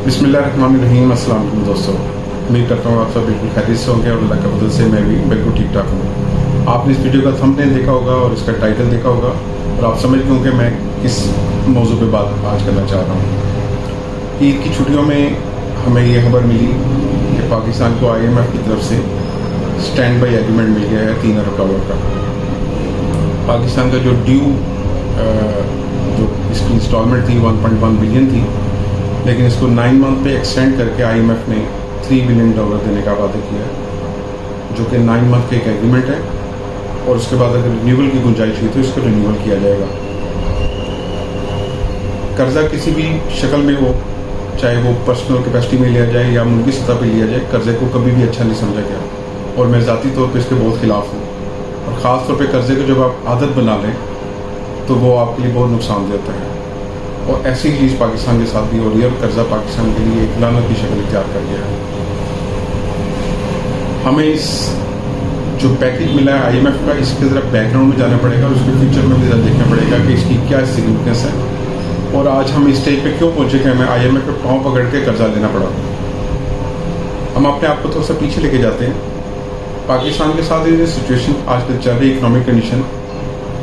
बिस्मिल्लाहिर्रहमानिर्रहीम। अस्सलाम वालेकुम दोस्तों, उम्मीद करता हूँ आप सब बिल्कुल खैरियत से होंगे और अल्लाह के फजल से मैं भी बिल्कुल ठीक ठाक हूँ। आपने इस वीडियो का थंबनेल देखा होगा और इसका टाइटल देखा होगा और आप समझ गए होंगे मैं किस मौजू पे बात आज करना चाह रहा हूँ। ईद की छुट्टियों में हमें ये खबर मिली कि पाकिस्तान को IMF की तरफ से स्टैंड बाई एग्रीमेंट मिल गया है 3 अरब डॉलर का। पाकिस्तान का जो जो इसकी इंस्टॉलमेंट थी 1.1 बिलियन थी, लेकिन इसको 9 मंथ पे एक्सटेंड करके IMF ने 3 बिलियन डॉलर देने का वादा किया है, जो कि 9 मंथ का एक एग्रीमेंट है। और उसके बाद अगर रिन्यूअल की गुंजाइश हुई तो इसको रिन्यूअल किया जाएगा। कर्जा किसी भी शक्ल में हो, चाहे वो पर्सनल कैपेसिटी में लिया जाए या मुल्की सतह पर लिया जाए, कर्जे को कभी भी अच्छा नहीं समझा गया और मैं ज़ाती तौर पर इसके बहुत खिलाफ हूँ। और ख़ास तौर पर कर्जे को जब आप आदत बना लें तो वो आपके लिए बहुत नुकसान देता है। और ऐसी चीज़ पाकिस्तान के साथ भी हो रही है। कर्जा पाकिस्तान के लिए एक लानत की शक्ल इख्तियार कर गया है। हमें इस जो पैकेज मिला है IMF का, इसके ज़रा बैकग्राउंड में जाना पड़ेगा और उसके फ्यूचर में भी ज़रा देखना पड़ेगा कि इसकी क्या सिग्निफिकेंस है और आज हम इस स्टेज पे क्यों पहुंचे कि हमें IMF पे पाँव पकड़ के कर्जा लेना पड़ा। हम अपने आप को थोड़ा सा पीछे लेके जाते हैं। पाकिस्तान के साथ ये सिचुएशन आजकल चल रही इकोनॉमिक कंडीशन,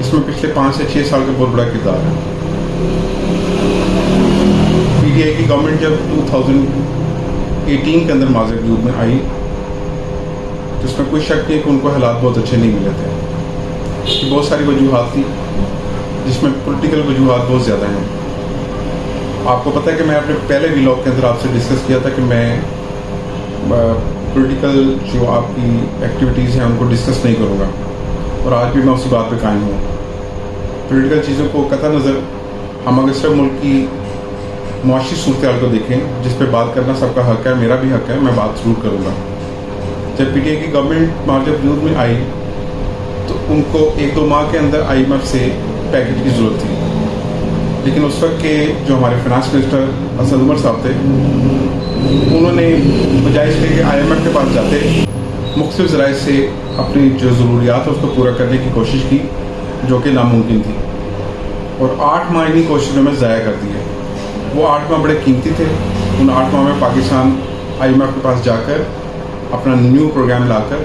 इसमें पिछले 5 से 6 साल का बहुत बड़ा किरदार है। PTI की गवर्नमेंट जब 2018 के अंदर माज़ वजूद में आई तो इसमें कोई शक नहीं कि उनको हालात बहुत अच्छे नहीं मिले थे। कि बहुत सारी वजूहात थी, जिसमें पॉलिटिकल वजूहात बहुत ज़्यादा हैं। आपको पता है कि मैं अपने पहले व्लॉग के अंदर आपसे डिस्कस किया था कि मैं पॉलिटिकल जो आपकी एक्टिविटीज़ हैं उनको डिस्कस नहीं करूँगा, और आज भी मैं उसी बात पे कायम हूँ। पॉलिटिकल चीज़ों को कतई नज़र हम अगर सिर्फ मुल्क की मुआशी सूरत को देखें, जिस पे बात करना सबका हक है, मेरा भी हक है, मैं बात ज़रूर करूँगा। जब PTI की गवर्नमेंट मार्च वजूद में आई तो उनको 1-2 माह के अंदर IMF से पैकेज की ज़रूरत थी, लेकिन उस वक्त के जो हमारे फाइनेंस मिनिस्टर असद उमर साहब थे, उन्होंने बजाय इसके कि IMF के पास जाते मुख्तलिफ ज़राए से अपनी जो ज़रूरियात है उसको पूरा करने की कोशिश की, जो कि नामुमकिन थी। और 8 माह इन्हीं कोशिशों में ज़ाया कर दिए। वो 8 माह बड़े कीमती थे। उन 8 माह में पाकिस्तान IMF के पास जाकर अपना न्यू प्रोग्राम लाकर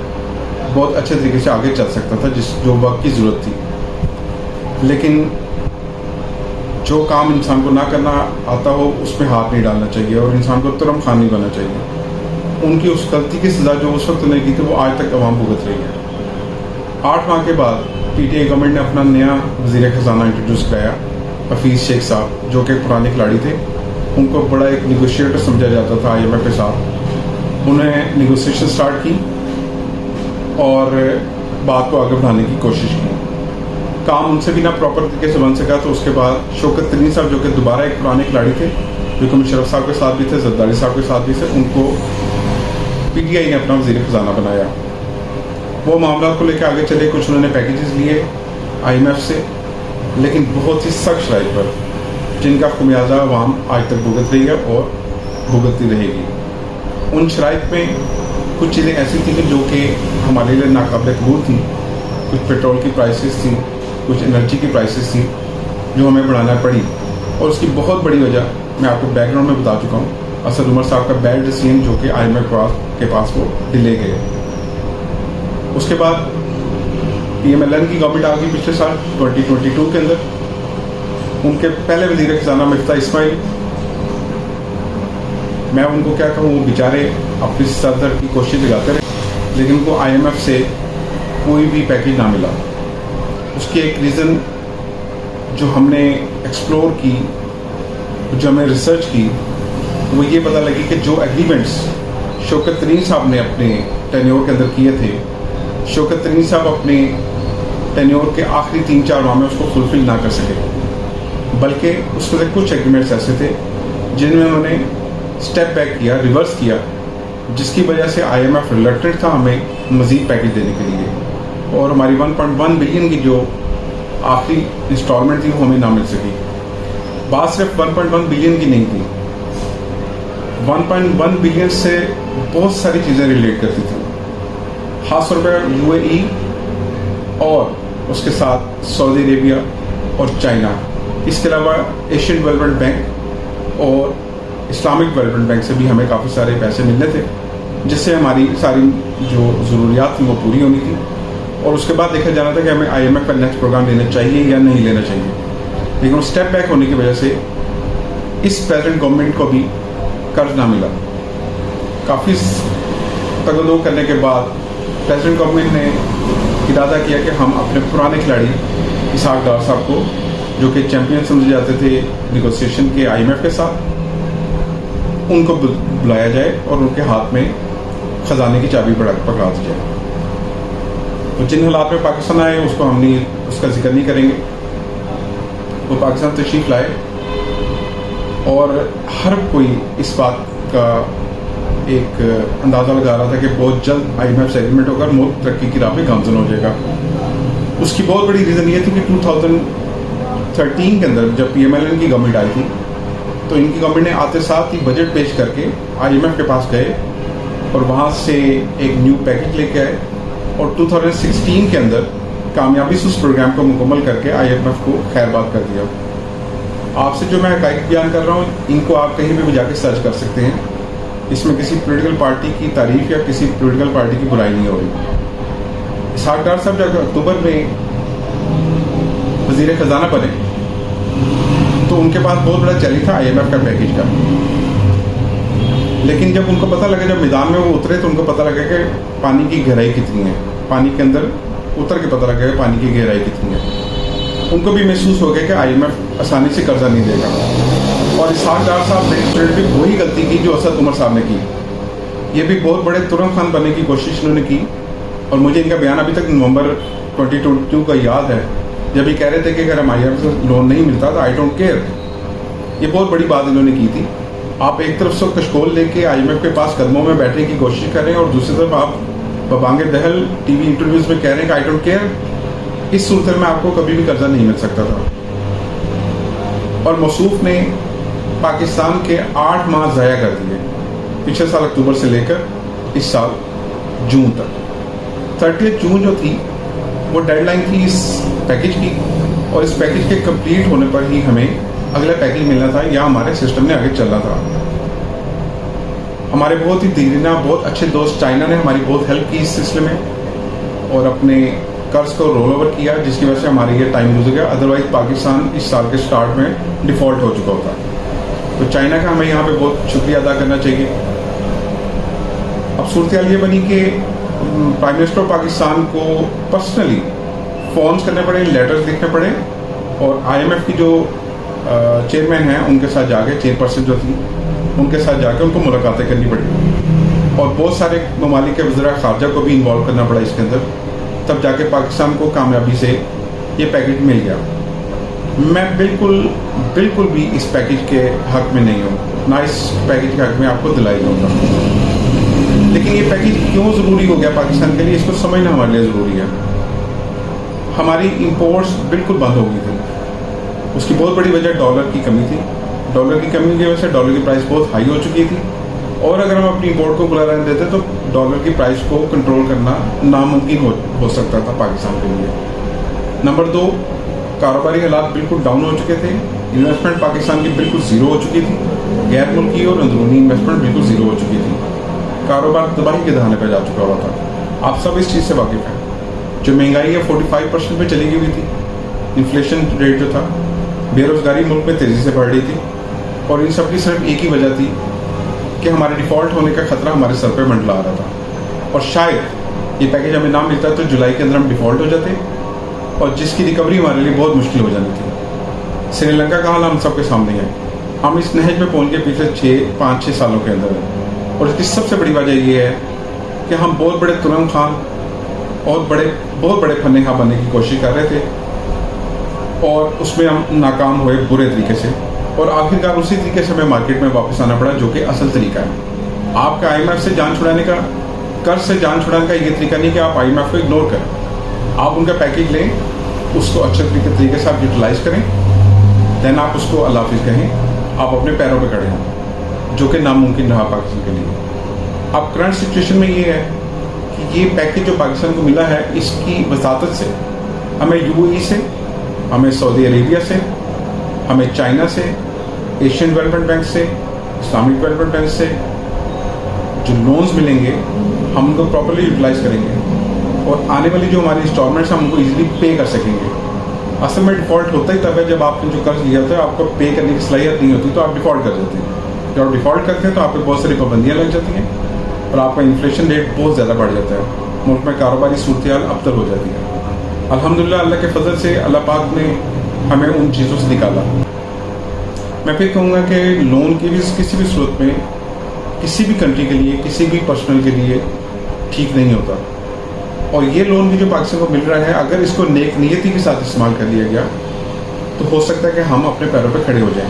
बहुत अच्छे तरीके से आगे चल सकता था, जो वक्त की ज़रूरत थी। लेकिन जो काम इंसान को ना करना आता हो उसमें हाथ नहीं डालना चाहिए और इंसान को तुरम खान नहीं बनना चाहिए। उनकी उस गलती की सज़ा जो उस वक्त उन्हें की थी वो आज तक अवाम भुगत रही है। 8 माह के बाद PTI गवर्नमेंट ने अपना नया वज़ीर ख़जाना इंट्रोड्यूस कराया, हफीज़ शेख साहब, जो कि पुराने खिलाड़ी थे। उनको बड़ा एक निगोशिएटर समझा जाता था IMF के साथ। उन्हें निगोशिएशन स्टार्ट की और बात को आगे बढ़ाने की कोशिश की। काम उनसे भी ना प्रॉपर तरीके से बन सका तो उसके बाद शौकत तरीन साहब, जो कि दोबारा एक पुराने खिलाड़ी थे, जो कि मुशर्रफ साहब के साथ भी थे, जरदारी साहब के साथ भी थे, उनको PTI ने अपना वज़ीर ख़जाना बनाया। वो मामला को लेकर आगे चले। कुछ उन्होंने पैकेजेस लिए IMF से, लेकिन बहुत ही सख्त शराइत पर, जिनका खुमियाजा अवाम आज तक भुगत रही है और भुगतती रहेगी। उन शराइत में कुछ चीज़ें ऐसी थी कि जो कि हमारे लिए नाकाबिल कबूल थी। कुछ पेट्रोल की प्राइसेस थी, कुछ एनर्जी की प्राइसेस थी, जो हमें बढ़ाना पड़ी। और उसकी बहुत बड़ी वजह मैं आपको बैकग्राउंड में बता चुका हूँ, असद उमर साहब का बैड डिसीजन, जो कि IMF के पास वो डिले गए। उसके बाद PMLN की गवर्नमेंट आ गई पिछले साल 2022 के अंदर। उनके पहले वज़ीर ख़जाना मिफ्ता इस्माइल, मैं उनको क्या कहूँ, वो बेचारे अपनी सर की कोशिश लगाते रहे, लेकिन उनको IMF से कोई भी पैकेज ना मिला। उसकी एक रीज़न जो हमने एक्सप्लोर की, जो हमने रिसर्च की, वो ये पता लगी कि जो एग्रीमेंट्स शौकत तरीन साहब ने अपने टेन्योर के अंदर किए थे, शौकत तरीन साहब अपने टेन्योर के आखिरी 3-4 माह में उसको फुलफिल ना कर सके, बल्कि उसमें से कुछ एग्रीमेंट्स ऐसे थे जिनमें उन्होंने स्टेप बैक किया, रिवर्स किया, जिसकी वजह से IMF रिलेक्टेड था हमें मज़ीद पैकेज देने के लिए। और हमारी 1.1 बिलियन की जो आखिरी इंस्टॉलमेंट थी वो हमें ना मिल सकी। बात सिर्फ 1.1 बिलियन की नहीं थी, 1.1 बिलियन से बहुत सारी चीज़ें रिलेट करती थी, ख़ास तौर पर UAE और उसके साथ सऊदी अरेबिया और चाइना, इसके अलावा एशियन डेवलपमेंट बैंक और इस्लामिक डेवलपमेंट बैंक से भी हमें काफ़ी सारे पैसे मिलने थे, जिससे हमारी सारी जो ज़रूरियात थी वो पूरी होनी थी। और उसके बाद देखा जाना था कि हमें IMF का नेक्स्ट प्रोग्राम लेना चाहिए या नहीं लेना चाहिए। लेकिन वो स्टेप बैक होने की वजह से इस प्रेजेंट गवर्नमेंट को भी कर्ज ना मिला। काफ़ी तगदो करने के बाद प्रेजेंट गवर्नमेंट ने इरादा किया कि हम अपने पुराने खिलाड़ी इसहाक डार साहब को, जो कि चैंपियन समझे जाते थे निगोसिएशन के IMF के साथ, उनको बुलाया जाए और उनके हाथ में खजाने की चाबी पकड़ा दी जाए। तो जिन हालात में पाकिस्तान आए उसको हमने उसका जिक्र नहीं करेंगे। वो पाकिस्तान तशरीफ लाए और हर कोई इस बात का एक अंदाज़ा लगा रहा था कि बहुत जल्द IMF से एग्रीमेंट होकर मुल्क तरक्की की राह पे गामजन हो जाएगा। उसकी बहुत बड़ी रीज़न ये थी कि 2013 के अंदर जब PMLN की गवर्नमेंट आई थी, तो इनकी गवर्नमेंट ने आते साथ ही बजट पेश करके IMF के पास गए और वहाँ से एक न्यू पैकेज लेके आए और 2016 के अंदर कामयाबी से उस प्रोग्राम को मुकम्मल करके IMF को खैरबाद कर दिया। आपसे जो मैं हक़ाइक़ बयान कर रहा हूँ, इनको आप कहीं भी जाके सर्च कर सकते हैं। इसमें किसी पॉलिटिकल पार्टी की तारीफ या किसी पॉलिटिकल पार्टी की बुराई नहीं हो रही। इसहाक डार साहब जब अक्टूबर में वज़ीर ख़जाना बने तो उनके पास बहुत बड़ा चैलेंज था IMF का पैकेज का। लेकिन जब उनको पता लगा, जब मैदान में वो उतरे, तो उनको पता लगा कि पानी की गहराई कितनी है। पानी के अंदर उतर के पता लगा कि पानी की गहराई कितनी है। उनको भी महसूस हो गया कि IMF आसानी से कर्जा नहीं देगा। और इसहाक डार साहब ने भी वही गलती की जो असद उमर साहब ने की। ये भी बहुत बड़े तुरंत खान बनने की कोशिश उन्होंने की। और मुझे इनका बयान अभी तक नवंबर 2022 का याद है, जब ये कह रहे थे कि अगर हम IMF से लोन नहीं मिलता तो आई डोंट केयर। ये बहुत बड़ी बात इन्होंने की थी। आप एक तरफ से कशकोल लेके IMF के पास कदमों में बैठने की कोशिश कर रहे हैं और दूसरी तरफ आप बबांगे दहल TV इंटरव्यूज में कह रहे हैं कि आई डोंट केयर। इस सूरत में आपको कभी भी कर्जा नहीं मिल सकता था। और मौसूफ ने पाकिस्तान के 8 माह ज़ाया कर दिए, पिछले साल अक्टूबर से लेकर इस साल जून तक। 30 जून जो थी वो डेडलाइन थी इस पैकेज की, और इस पैकेज के कंप्लीट होने पर ही हमें अगला पैकेज मिलना था या हमारे सिस्टम ने आगे चलना था। हमारे बहुत ही दीना बहुत अच्छे दोस्त चाइना ने हमारी बहुत हेल्प की इस सिलसिले में और अपने कर्ज को रोल ओवर किया, जिसकी वजह से हमारे ये टाइम गुजर गया। अदरवाइज पाकिस्तान इस साल के स्टार्ट में डिफ़ॉल्ट हो चुका होता। तो चाइना का हमें यहाँ पे बहुत शुक्रिया अदा करना चाहिए। अब सूरत हाल ये बनी कि प्राइम मिनिस्टर पाकिस्तान को पर्सनली फ़ोन्स करने पड़े, लेटर्स लिखने पड़े और IMF की जो चेयरमैन हैं उनके साथ जाके, चेयरपर्सन जो थी उनके साथ जाके उनको मुलाकातें करनी पड़ी और बहुत सारे ममालिक के वज़ीर ख़ारजा को भी इन्वॉल्व करना पड़ा इसके अंदर। तब जाके पाकिस्तान को कामयाबी से ये पैकेज मिल गया। मैं बिल्कुल भी इस पैकेज के हक़ में नहीं हूँ, ना इस पैकेज के हक़ में आपको दिलाई दूँगा। लेकिन ये पैकेज क्यों ज़रूरी हो गया पाकिस्तान के लिए, इसको समझना हमारे लिए ज़रूरी है। हमारी इंपोर्ट्स बिल्कुल बंद हो गई थी। उसकी बहुत बड़ी वजह डॉलर की कमी थी। डॉलर की कमी की वजह से डॉलर की प्राइस बहुत हाई हो चुकी थी और अगर हम अपनी इंपोर्ट को खुला रहने देते तो डॉलर की प्राइस को कंट्रोल करना नामुमकिन हो सकता था पाकिस्तान के लिए। नंबर 2, कारोबारी हालात बिल्कुल डाउन हो चुके थे। इन्वेस्टमेंट पाकिस्तान की बिल्कुल ज़ीरो हो चुकी थी। गैर मुल्की और अंदरूनी इन्वेस्टमेंट बिल्कुल ज़ीरो हो चुकी थी। कारोबार तबाही के दहाने पर जा चुका हुआ था। आप सब इस चीज़ से वाकिफ़ हैं। जो महंगाई है 45% पे चली गई हुई थी। इन्फ्लेशन रेट जो था, बेरोज़गारी मुल्क में तेज़ी से बढ़ रही थी और इन सब की सिर्फ एक ही वजह थी कि हमारे डिफ़ॉल्ट होने का ख़तरा हमारे सर पे मंडला आ रहा था। और शायद ये पैकेज हमें ना मिलता तो जुलाई के अंदर हम डिफ़ॉल्ट हो जाते और जिसकी रिकवरी हमारे लिए बहुत मुश्किल हो जानी थी। श्रीलंका का हाल हम सबके सामने है। हम इस नहज में पहुँच गए पिछले 5-6 सालों के अंदर। और इसकी सबसे बड़ी वजह ये है कि हम बहुत बड़े तुरंत खान और बहुत बड़े फन्ने खां बनने की कोशिश कर रहे थे और उसमें हम नाकाम हुए बुरे तरीके से और आखिरकार उसी तरीके से हमें मार्केट में वापस आना पड़ा, जो कि असल तरीका है। आपका IMF से जान छुड़ाने का, कर्ज से जान छुड़ाने का ये तरीका नहीं कि आप IMF को इग्नोर करें। आप उनका पैकेज लें, उसको अच्छे तरीके से आप यूटिलाइज़ करें, देन आप उसको अल्लाह हाफिज़ कहें, आप अपने पैरों पर खड़े हैं, जो कि नामुमकिन रहा पाकिस्तान के लिए। अब करंट सिचुएशन में ये है कि ये पैकेज जो पाकिस्तान को मिला है, इसकी वसातत से हमें UAE से, हमें सऊदी अरेबिया से, हमें चाइना से, एशियन डेवलपमेंट बैंक से, इस्लामिक डेवलपमेंट बैंक से जो लोन्स मिलेंगे हम उनको प्रॉपर्ली यूटिलाइज करेंगे और आने वाली जो हमारी इंस्टॉलमेंट्स हैं हम उनको ईजिली पे कर सकेंगे। असल में डिफ़ॉल्ट होता ही तब है जब आपने जो कर्ज लिया था आपको पे करने की सलाहियत नहीं होती तो आप डिफ़ॉल्ट कर जाते हैं। जब आप डिफ़ॉल्ट करते हैं तो आप पे बहुत सारी पाबंदियाँ लग जाती हैं और आपका इन्फ्लेशन रेट बहुत ज़्यादा बढ़ जाता है, मुल्क में कारोबारी सूरत-ए-हाल अबतर हो जाती है। अल्हम्दुलिल्लाह अल्लाह के फजल से अल्लाह पाक ने हमें उन चीज़ों से निकाला। मैं फिर कहूँगा कि लोन की भी किसी भी सूरत में किसी भी कंट्री के लिए किसी भी पर्सनल के लिए ठीक नहीं होता और ये लोन भी जो पाकिस्तान को मिल रहा है अगर इसको नेक नीयती के साथ इस्तेमाल कर लिया गया तो हो सकता है कि हम अपने पैरों पर खड़े हो जाएं।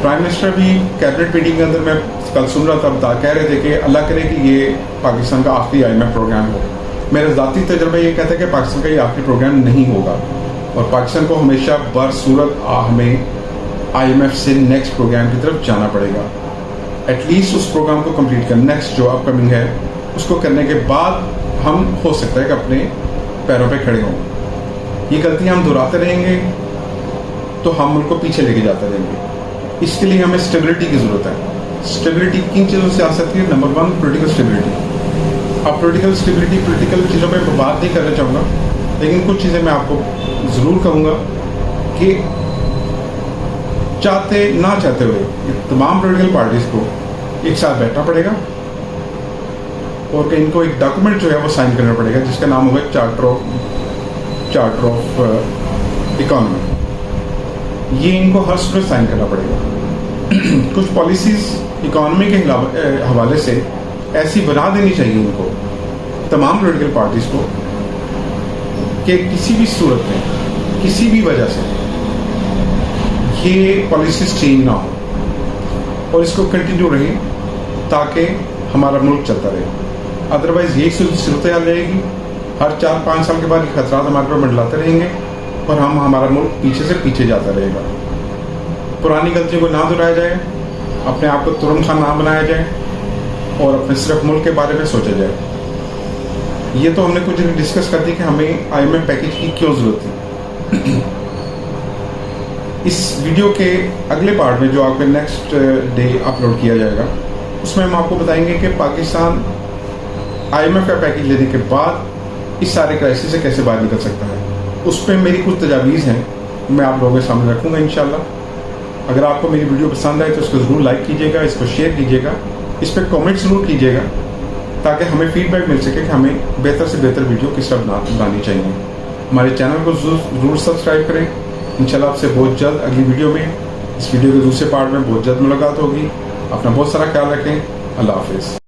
प्राइम मिनिस्टर भी कैबिनेट मीटिंग के अंदर मैं कल सुन रहा था कह रहे थे कि अल्लाह करे कि ये पाकिस्तान का आखिरी IMF प्रोग्राम हो। मेरा ज़ाती तजर्बा ये कहता है कि पाकिस्तान का ये आखिरी प्रोग्राम नहीं होगा और पाकिस्तान को हमेशा बरसूरत हमें IMF से नेक्स्ट प्रोग्राम की तरफ जाना पड़ेगा। एटलीस्ट उस प्रोग्राम को कंप्लीट कर नेक्स्ट जो अपकमिंग है उसको करने के बाद हम हो सकता है कि अपने पैरों पे खड़े हों। ये गलतियां हम दोहराते रहेंगे तो हम उनको पीछे लेके जाते रहेंगे। इसके लिए हमें स्टेबिलिटी की ज़रूरत है। स्टेबिलिटी किन चीज़ों से आ सकती है? Number 1 political stability. अब पॉलिटिकल चीज़ों पर बात नहीं करना चाहूँगा लेकिन कुछ चीज़ें मैं आपको ज़रूर कहूँगा कि चाहते ना चाहते हुए तमाम पॉलिटिकल पार्टीज़ को एक साथ बैठना पड़ेगा और इनको एक डॉक्यूमेंट जो है वो साइन करना पड़ेगा जिसका नाम होगा चार्टर ऑफ इकोनॉमी। ये इनको हर सूरत साइन करना पड़ेगा। कुछ पॉलिसीज़ इकोनॉमी के हवाले से ऐसी बना देनी चाहिए इनको तमाम पॉलिटिकल पार्टीज़ को कि किसी भी सूरत में किसी भी वजह से ये पॉलिसीज चेंज ना हो और इसको कंटिन्यू रहे ताकि हमारा मुल्क चलता रहे। अदरवाइज़ यही सूरत हाल रहेगी। हर 4-5 साल के बाद ये खतरा हमारे पर मंडलाते रहेंगे और हमारा मुल्क पीछे से पीछे जाता रहेगा। पुरानी गलतियों को ना दोहराया जाए, अपने आप को तुरंत खान ना बनाया जाए और अपने सिर्फ मुल्क के बारे में सोचा जाए। ये तो हमने कुछ डिस्कस कर दी कि हमें IMF पैकेज की क्यों ज़रूरत थी। इस वीडियो के अगले पार्ट में जो आपके नेक्स्ट डे अपलोड किया जाएगा उसमें हम आपको बताएंगे कि पाकिस्तान IMF का पैकेज लेने के बाद इस सारे क्राइसिस से कैसे बाहर निकल सकता है। उस पर मेरी कुछ तजावीज़ हैं मैं आप लोगों के सामने रखूँगा इंशाल्लाह। अगर आपको मेरी वीडियो पसंद आए तो इसको ज़रूर लाइक कीजिएगा, इसको शेयर कीजिएगा, इस पर कमेंट ज़रूर कीजिएगा ताकि हमें फीडबैक मिल सके कि हमें बेहतर से बेहतर वीडियो किस तरह बनानी चाहिए। हमारे चैनल को ज़रूर सब्सक्राइब करें। इंशाल्लाह आपसे बहुत जल्द अगली वीडियो में इस वीडियो के दूसरे पार्ट में बहुत जल्द मुलाकात होगी। अपना बहुत सारा ख्याल रखें। अल्लाह हाफिज़।